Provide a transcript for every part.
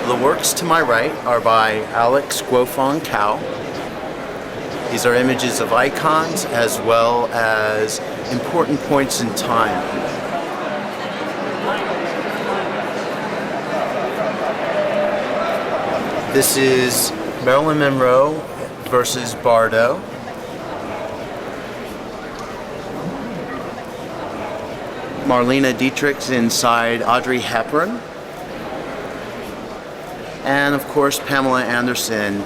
The works to my right are by Alex Guofong Cao. These are images of icons as well as important points in time. This is Marilyn Monroe versus Bardo. Marlene Dietrich's inside Audrey Hepburn. And of course Pamela Anderson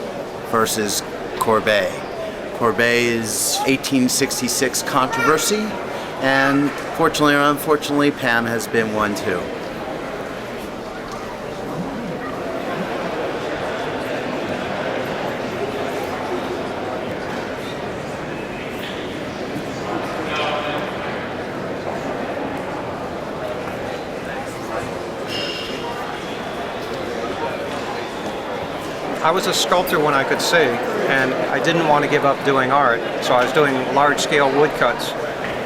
versus Courbet. Courbet is 1866 controversy, and fortunately or unfortunately Pam has been one too. I was a sculptor when I could see, and I didn't want to give up doing art, so I was doing large-scale woodcuts,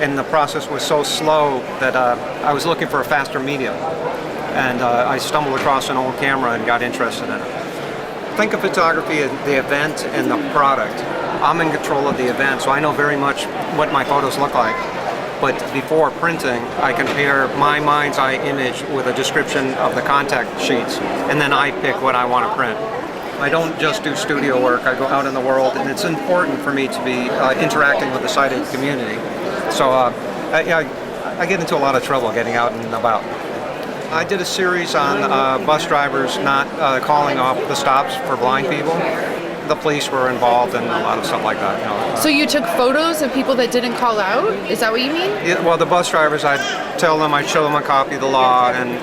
and the process was so slow that I was looking for a faster medium, and I stumbled across an old camera and got interested in it. Think of photography as the event and the product. I'm in control of the event, so I know very much what my photos look like. But before printing, I compare my mind's eye image with a description of the contact sheets, and then I pick what I want to print. I don't just do studio work, I go out in the world, and it's important for me to be interacting with the sighted community. So I get into a lot of trouble getting out and about. I did a series on bus drivers not calling off the stops for blind people. The police were involved and a lot of stuff like that. You know. So you took photos of people that didn't call out? Is that what you mean? Well, the bus drivers, I'd show them a copy of the law and,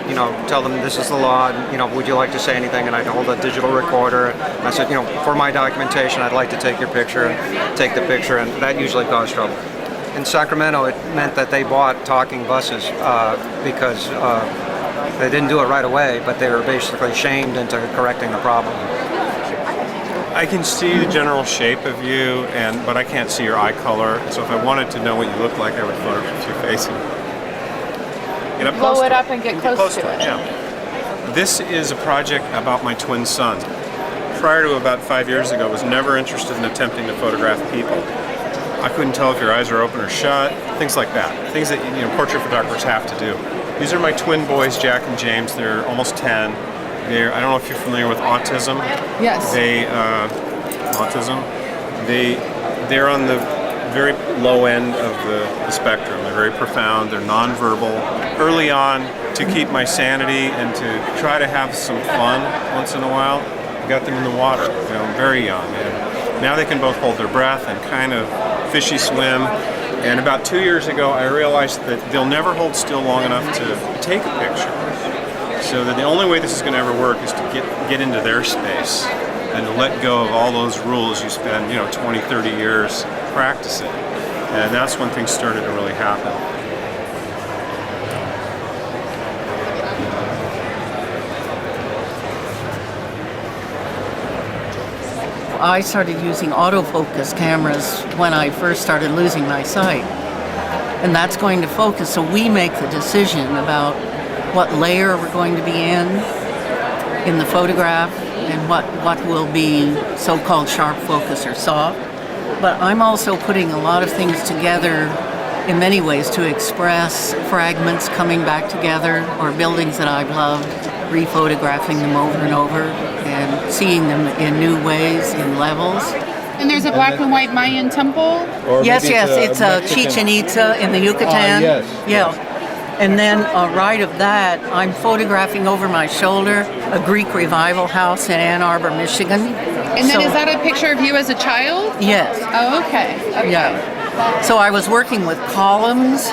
tell them this is the law and, would you like to say anything? And I'd hold a digital recorder. I said, for my documentation, I'd like to take your picture and take the picture, and that usually caused trouble. In Sacramento, it meant that they bought talking buses because they didn't do it right away, but they were basically shamed into correcting the problem. I can see the general shape of you, but I can't see your eye color. So if I wanted to know what you look like, I would photograph your face. Blow it up and get close to it. Yeah. This is a project about my twin sons. Prior to about 5 years ago, I was never interested in attempting to photograph people. I couldn't tell if your eyes are open or shut, things like that. Things that portrait photographers have to do. These are my twin boys, Jack and James. They're almost 10. I don't know if you're familiar with autism. Yes. They're on the very low end of the spectrum. They're very profound. They're nonverbal. Early on, to keep my sanity and to try to have some fun once in a while, I got them in the water. Very young. And now they can both hold their breath and kind of fishy swim. And about 2 years ago, I realized that they'll never hold still long enough to take a picture. So that the only way this is going to ever work is to get into their space and to let go of all those rules you spend 20, 30 years practicing. And that's when things started to really happen. I started using autofocus cameras when I first started losing my sight. And that's going to focus, so we make the decision about what layer we're going to be in the photograph, and what will be so-called sharp focus or soft. But I'm also putting a lot of things together in many ways to express fragments coming back together, or buildings that I've loved, rephotographing them over and over and seeing them in new ways, in levels. And there's a black and white Mayan temple? Yes, it's Chichen Itza in the Yucatan. Yes. Yeah. And then right of that, I'm photographing over my shoulder a Greek revival house in Ann Arbor, Michigan. And then is that a picture of you as a child? Yes. Oh, okay. Yeah. So I was working with columns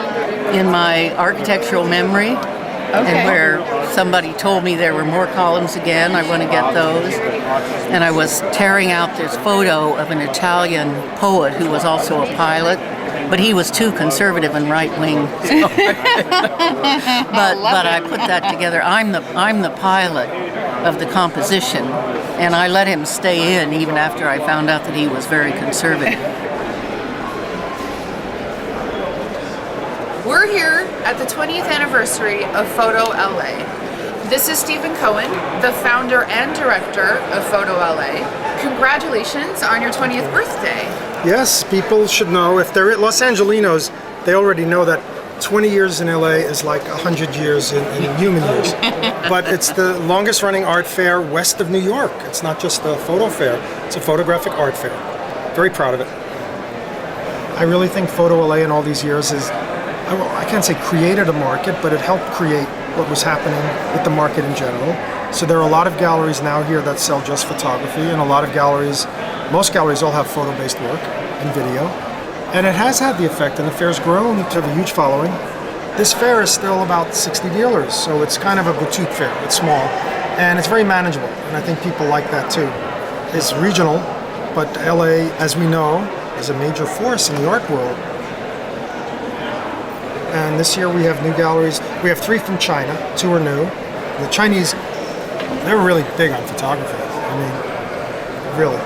in my architectural memory. Okay. And where somebody told me there were more columns again, I want to get those. And I was tearing out this photo of an Italian poet who was also a pilot, but he was too conservative and right-wing. So but I put that together. I'm the pilot of the composition, and I let him stay in even after I found out that he was very conservative. We're here at the 20th anniversary of PHOTO L.A. This is Stephen Cohen, the founder and director of PHOTO L.A. Congratulations on your 20th birthday. Yes, people should know, if they're Los Angelinos, they already know that 20 years in LA is like 100 years in human years. But it's the longest running art fair west of New York. It's not just a photo fair, it's a photographic art fair. Very proud of it. I really think PHOTO L.A. in all these years is, I can't say created a market, but it helped create what was happening with the market in general. So there are a lot of galleries now here that sell just photography, and a lot of galleries, most galleries all have photo-based work and video. And it has had the effect, and the fair's grown to have a huge following. This fair is still about 60 dealers, so it's kind of a boutique fair. It's small, and it's very manageable, and I think people like that too. It's regional, but LA, as we know, is a major force in the art world. And this year we have new galleries. We have 3 from China, 2 are new. The Chinese, they're really big on photography. I mean, really.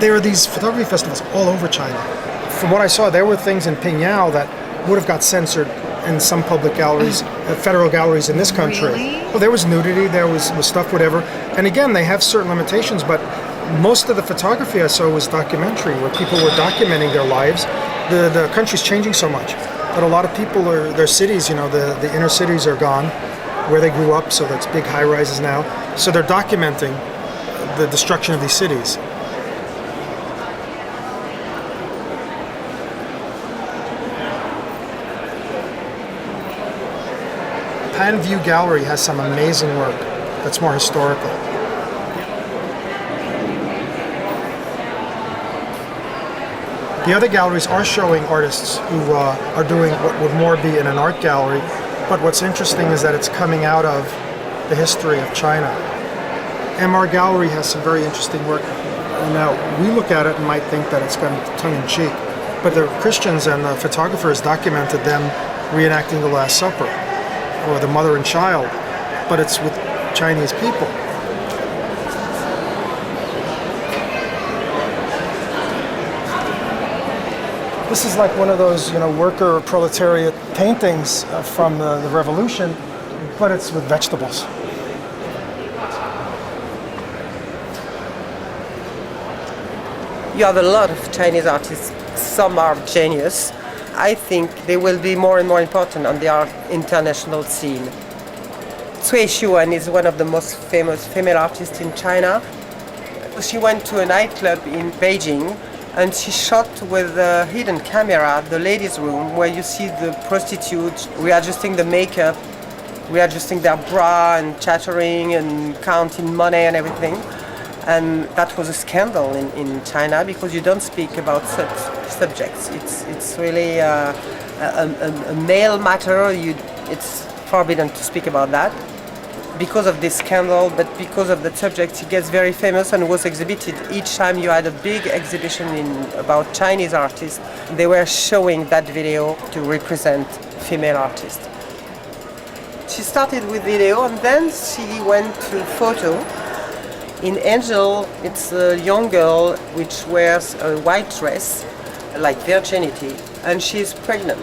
There are these photography festivals all over China. From what I saw, there were things in Pingyao that would have got censored in some public galleries, federal galleries in this country. Really? Well, there was nudity, there was stuff, whatever. And again, they have certain limitations, but most of the photography I saw was documentary, where people were documenting their lives. The country's changing so much that a lot of people their cities, the inner cities are gone, where they grew up, so that's big high rises now. So they're documenting the destruction of these cities. Pan View Gallery has some amazing work that's more historical. The other galleries are showing artists who are doing what would more be in an art gallery, but what's interesting is that it's coming out of the history of China. MR Gallery has some very interesting work. Now, we look at it and might think that it's kind of tongue-in-cheek, but the Christians and the photographers documented them reenacting the Last Supper, or the mother and child, but it's with Chinese people. This is like one of those, worker proletariat paintings from the revolution, but it's with vegetables. You have a lot of Chinese artists. Some are genius. I think they will be more and more important on the art international scene. Cui Xuan is one of the most famous female artists in China. She went to a nightclub in Beijing and she shot with a hidden camera the ladies' room, where you see the prostitutes readjusting the makeup, readjusting their bra and chattering and counting money and everything. And that was a scandal in China, because you don't speak about such subjects. It's really a male matter. It's forbidden to speak about that. Because of this scandal, but because of the subject, it gets very famous and was exhibited. Each time you had a big exhibition about Chinese artists, they were showing that video to represent female artists. She started with video and then she went to photo. In Angel, it's a young girl which wears a white dress, like virginity, and she's pregnant.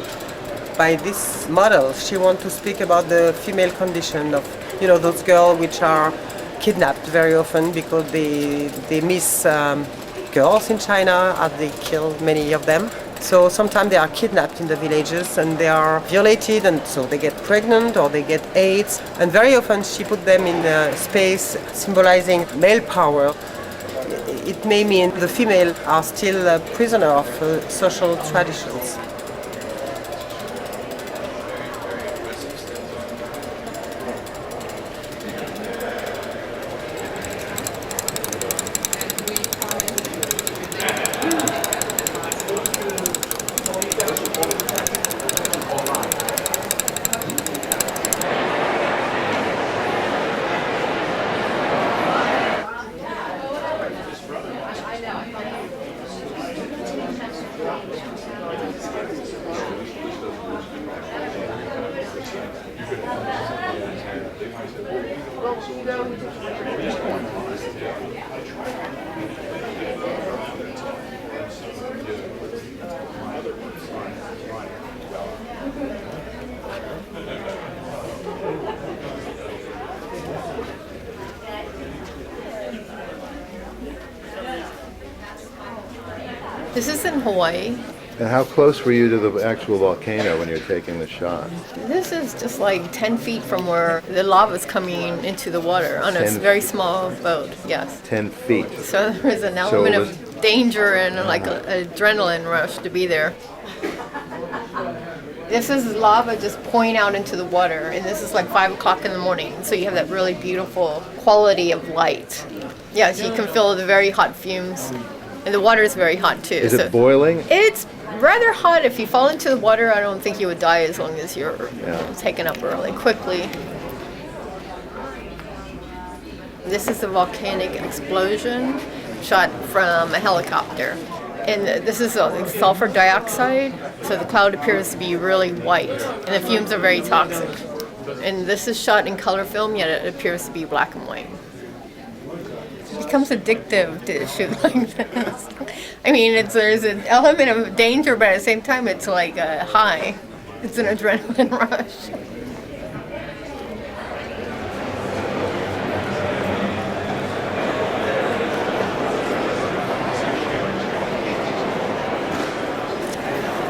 By this model, she wants to speak about the female condition of, those girls which are kidnapped very often because they miss girls in China, as they kill many of them. So sometimes they are kidnapped in the villages and they are violated, and so they get pregnant or they get AIDS. And very often she put them in a space symbolizing male power. It may mean the female are still a prisoner of social traditions. This is in Hawaii. And how close were you to the actual volcano when you're taking the shot? This is just like 10 feet from where the lava is coming into the water on a 10 very small boat, yes. 10 feet. So there's an element it was- of danger and like an adrenaline rush to be there. This is lava just pouring out into the water, and this is like 5 o'clock in the morning, so you have that really beautiful quality of light. Yes, you can feel the very hot fumes, and the water is very hot too. Is it boiling? It's rather hot. If you fall into the water, I don't think you would die as long as you're taken up really quickly. This is a volcanic explosion shot from a helicopter. And this is sulfur dioxide, so the cloud appears to be really white, and the fumes are very toxic. And this is shot in color film, yet it appears to be black and white. It becomes addictive to shoot like this. I mean, there's an element of danger, but at the same time, it's like a high. It's an adrenaline rush.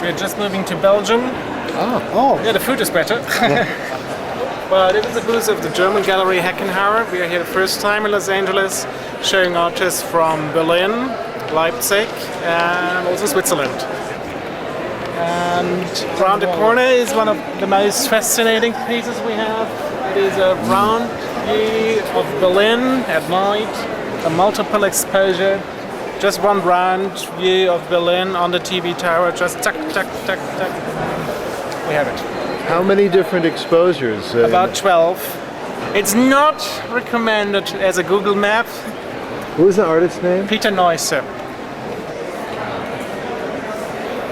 We're just moving to Belgium. Oh. Yeah, the food is better. But it is a booth of the German gallery Heckenhauer. We are here the first time in Los Angeles, showing artists from Berlin, Leipzig, and also Switzerland. And around the corner is one of the most fascinating pieces we have. It is a round view of Berlin at night, a multiple exposure. Just one round view of Berlin on the TV tower, just tuck, tuck, tuck, tuck. We have it. How many different exposures? About 12. It's not recommended as a Google map. What was the artist's name? Peter Neusser.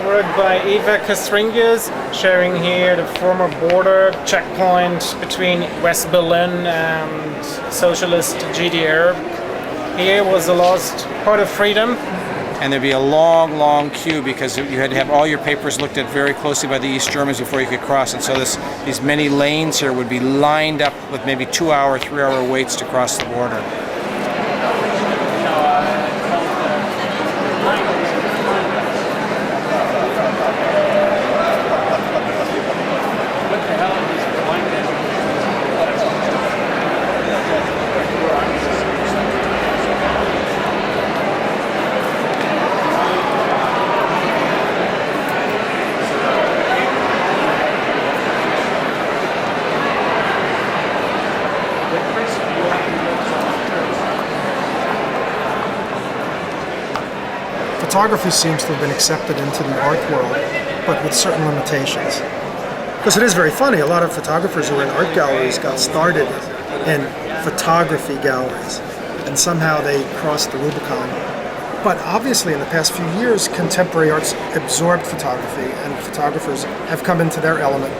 Work by Eva Castringas, showing here the former border checkpoint between West Berlin and socialist GDR. Here was the lost part of freedom. And there'd be a long, long queue because you had to have all your papers looked at very closely by the East Germans before you could cross. And so these many lanes here would be lined up with maybe 2-hour, 3-hour waits to cross the border. Photography seems to have been accepted into the art world, but with certain limitations. Because it is very funny, a lot of photographers who are in art galleries got started in photography galleries, and somehow they crossed the Rubicon. But obviously in the past few years, contemporary arts absorbed photography, and photographers have come into their element.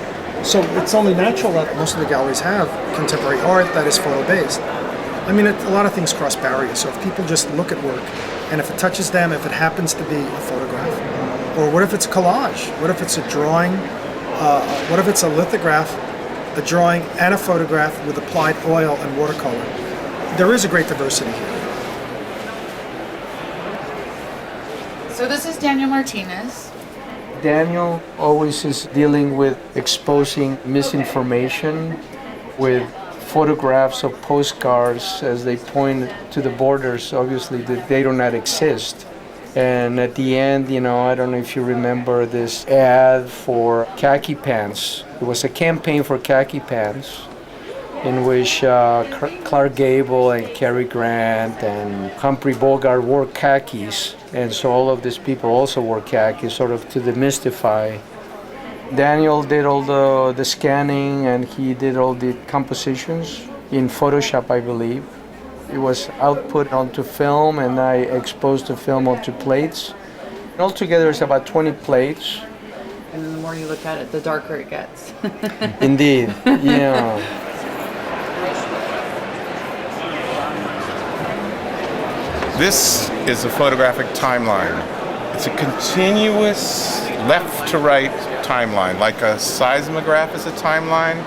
So it's only natural that most of the galleries have contemporary art that is photo-based. I mean, a lot of things cross barriers, so if people just look at work, and if it touches them, if it happens to be a photograph, or what if it's a collage? What if it's a drawing? What if it's a lithograph, a drawing, and a photograph with applied oil and watercolor? There is a great diversity here. So this is Daniel Martinez. Daniel always is dealing with exposing misinformation with photographs of postcards as they point to the borders, obviously, that they do not exist. And at the end, I don't know if you remember this ad for khaki pants. It was a campaign for khaki pants in which Clark Gable and Cary Grant and Humphrey Bogart wore khakis. And so all of these people also wore khakis, sort of to demystify. Daniel did all the scanning, and he did all the compositions in Photoshop, I believe. It was output onto film, and I exposed the film onto plates. And altogether, it's about 20 plates. And then the more you look at it, the darker it gets. Indeed, yeah. This is a photographic timeline. It's a continuous left to right timeline, like a seismograph is a timeline,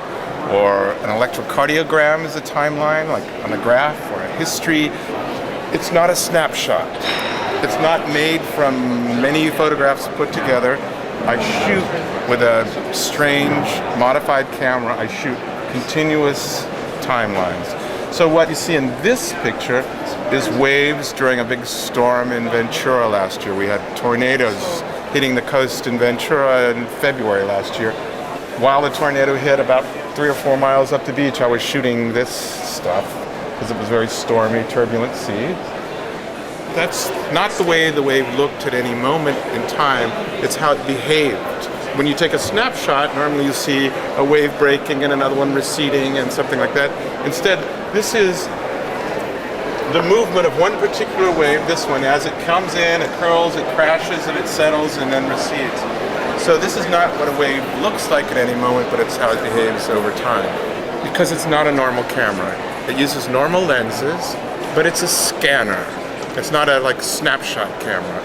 or an electrocardiogram is a timeline, like on a graph or a history. It's not a snapshot. It's not made from many photographs put together. I shoot with a strange modified camera. I shoot continuous timelines. So what you see in this picture is waves during a big storm in Ventura last year. We had tornadoes hitting the coast in Ventura in February last year. While the tornado hit about 3 or 4 miles up the beach, I was shooting this stuff because it was very stormy, turbulent sea. That's not the way the wave looked at any moment in time, it's how it behaved. When you take a snapshot, normally you see a wave breaking and another one receding and something like that. Instead, this is the movement of one particular wave, this one. As it comes in, it curls, it crashes, and it settles and then recedes. So this is not what a wave looks like at any moment, but it's how it behaves over time. Because it's not a normal camera. It uses normal lenses, but it's a scanner. It's not a snapshot camera.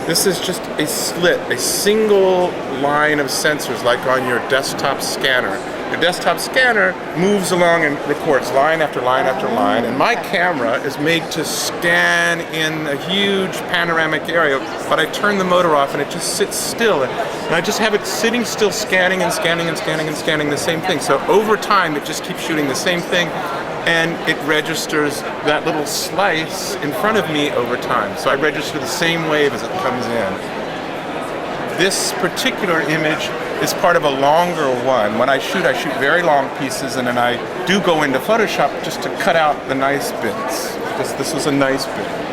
This is just a slit, a single line of sensors like on your desktop scanner. Your desktop scanner moves along and records line after line after line, and my camera is made to scan in a huge panoramic area, but I turn the motor off and it just sits still, and I just have it sitting still, scanning and scanning and scanning and scanning the same thing. So over time it just keeps shooting the same thing, and it registers that little slice in front of me over time. So I register the same wave as it comes in. This particular image is part of a longer one. When I shoot very long pieces, and then I do go into Photoshop just to cut out the nice bits. This was a nice bit.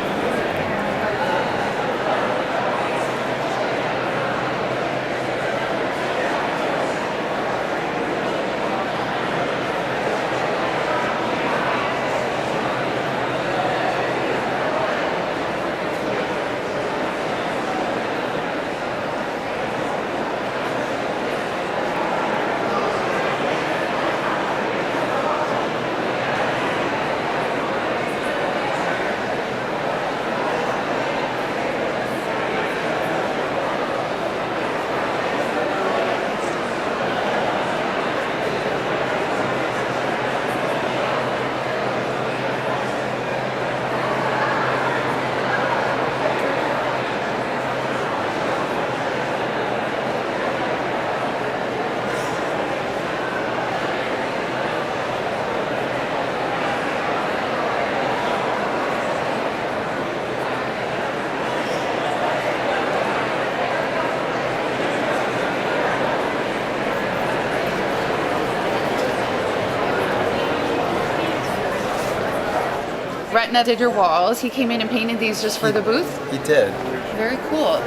Retina did your walls. He came in and painted these just for the booth? He did. Very cool.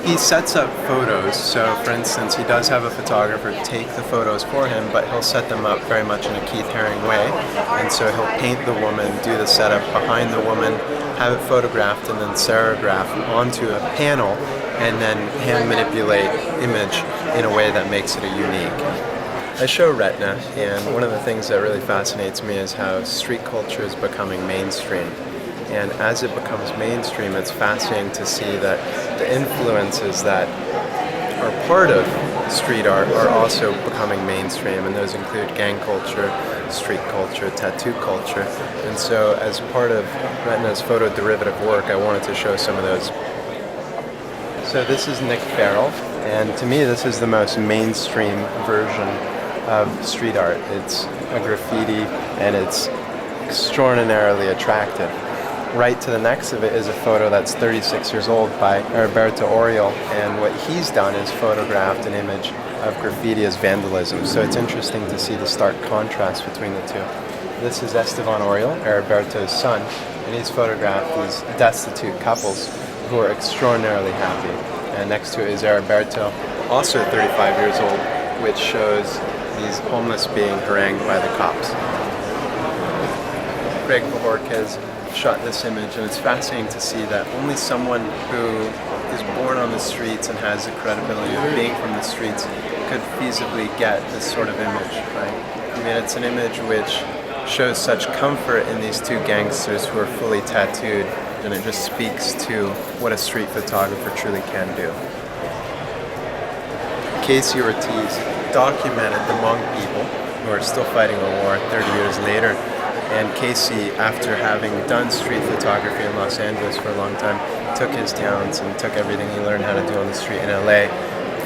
He sets up photos, so for instance, he does have a photographer take the photos for him, but he'll set them up very much in a Keith Haring way. And so he'll paint the woman, do the setup behind the woman, have it photographed, and then serigraph onto a panel, and then hand manipulate image in a way that makes it a unique. I show Retina, and one of the things that really fascinates me is how street culture is becoming mainstream. And as it becomes mainstream, it's fascinating to see that the influences that are part of street art are also becoming mainstream, and those include gang culture, street culture, tattoo culture. And so as part of Retina's photo derivative work, I wanted to show some of those. So this is Nick Farrell, and to me this is the most mainstream version of street art. It's a graffiti and it's extraordinarily attractive. Right to the next of it is a photo that's 36 years old by Roberto Oriol, and what he's done is photographed an image of graffiti as vandalism. So it's interesting to see the stark contrast between the two. This is Esteban Oriol, Roberto's son, and he's photographed these destitute couples who are extraordinarily happy. And next to it is Roberto, also 35 years old, which shows these homeless being harangued by the cops. Greg Pahorquez shot this image, and it's fascinating to see that only someone who is born on the streets and has the credibility of being from the streets could feasibly get this sort of image, right? I mean, it's an image which shows such comfort in these two gangsters who are fully tattooed, and it just speaks to what a street photographer truly can do. Casey Ortiz documented the Hmong people who are still fighting a war 30 years later. And Casey, after having done street photography in Los Angeles for a long time, took his talents and took everything he learned how to do on the street in LA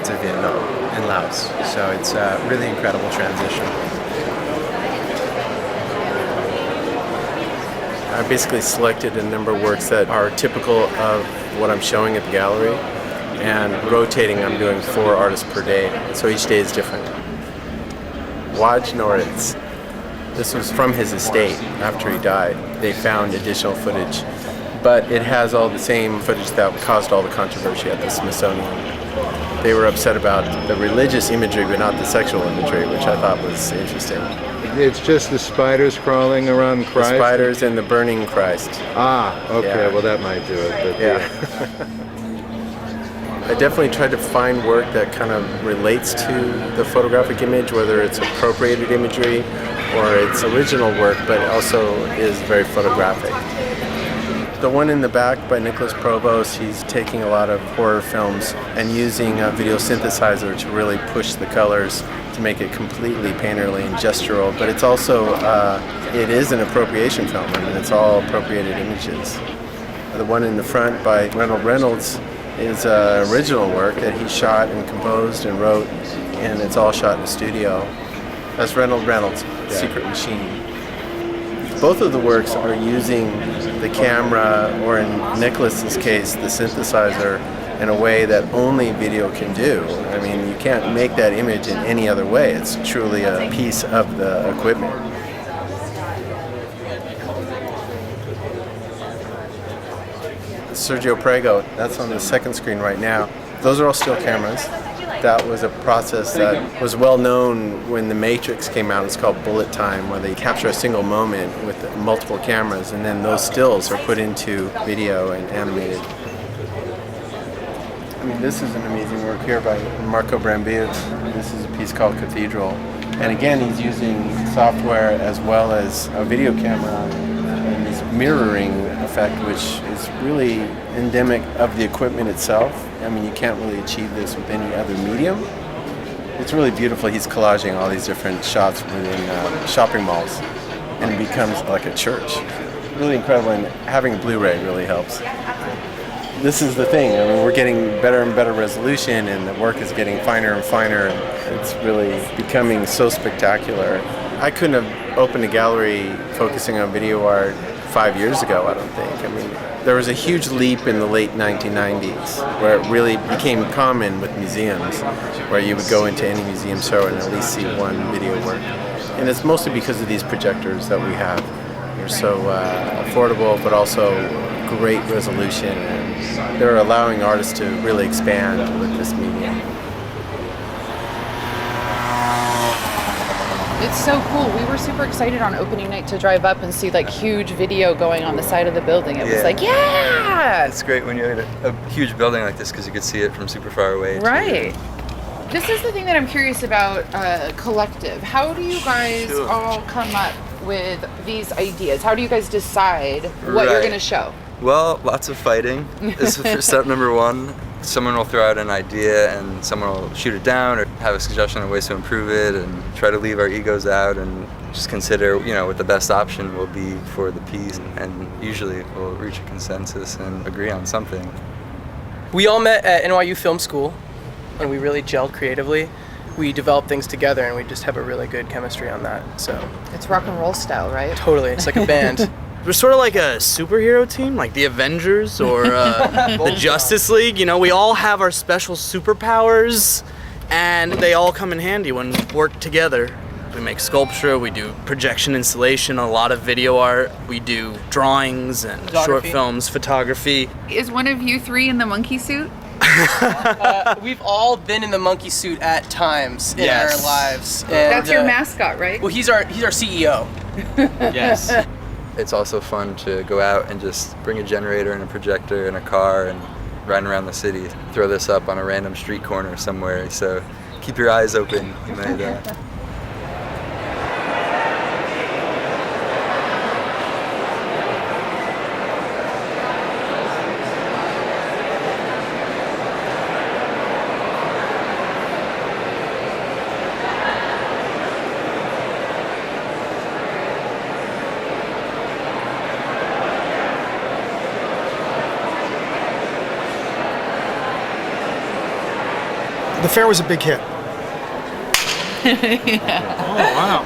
to Vietnam and Laos. So it's a really incredible transition. I basically selected a number of works that are typical of what I'm showing at the gallery, and rotating, I'm doing 4 artists per day, so each day is different. Waj Noritz, this was from his estate after he died. They found additional footage, but it has all the same footage that caused all the controversy at the Smithsonian. They were upset about the religious imagery, but not the sexual imagery, which I thought was interesting. It's just the spiders crawling around Christ? The spiders and the burning Christ. Ah, okay, Yeah. well that might do it. But Yeah. I definitely tried to find work that kind of relates to the photographic image, whether it's appropriated imagery or it's original work, but also is very photographic. The one in the back by Nicholas Provost, he's taking a lot of horror films and using a video synthesizer to really push the colors to make it completely painterly and gestural, but it's also, it is an appropriation film. I mean, it's all appropriated images. The one in the front by Reynold Reynolds is original work that he shot and composed and wrote, and it's all shot in the studio. That's Reynold Reynolds, Secret Machine. Both of the works are using the camera, or in Nicholas's case, the synthesizer, in a way that only video can do. I mean, you can't make that image in any other way. It's truly a piece of the equipment. Sergio Prego, that's on the second screen right now. Those are all still cameras. That was a process that was well known when The Matrix came out. It's called bullet time, where they capture a single moment with multiple cameras, and then those stills are put into video and animated. I mean, this is an amazing work here by Marco Brambilla. This is a piece called Cathedral. And again, he's using software as well as a video camera and this mirroring effect, which is really endemic of the equipment itself. I mean, you can't really achieve this with any other medium. It's really beautiful. He's collaging all these different shots within shopping malls, and it becomes like a church. Really incredible, and having a Blu-ray really helps. This is the thing. I mean, we're getting better and better resolution, and the work is getting finer and finer. It's really becoming so spectacular. I couldn't have opened a gallery focusing on video art 5 years ago, I don't think. I mean, there was a huge leap in the late 1990s where it really became common with museums, where you would go into any museum show and at least see one video work. And it's mostly because of these projectors that we have. They're so affordable, but also great resolution, and they're allowing artists to really expand with this medium. It's so cool. We were super excited on opening night to drive up and see like huge video going on the side of the building. It was like, yeah! It's great when you're in a huge building like this because you can see it from super far away. Right. This is the thing that I'm curious about collective. How do you guys all come up with these ideas? How do you guys decide what you're going to show? Well, lots of fighting is step number one. Someone will throw out an idea and someone will shoot it down or have a suggestion on ways to improve it, and try to leave our egos out and just consider, what the best option will be for the piece, and usually we'll reach a consensus and agree on something. We all met at NYU Film School and we really gelled creatively. We develop things together and we just have a really good chemistry on that. So it's rock and roll style, right? Totally, it's like a band. We're sort of like a superhero team, like the Avengers or the Justice League. We all have our special superpowers, and they all come in handy when we work together. We make sculpture, we do projection installation, a lot of video art, we do drawings and short films, photography. Is one of you three in the monkey suit? We've all been in the monkey suit at times in our lives. And, that's your mascot, right? Well, he's our CEO. Yes. It's also fun to go out and just bring a generator and a projector and a car and ride around the city. Throw this up on a random street corner somewhere, so keep your eyes open. You might, the fair was a big hit. Oh wow.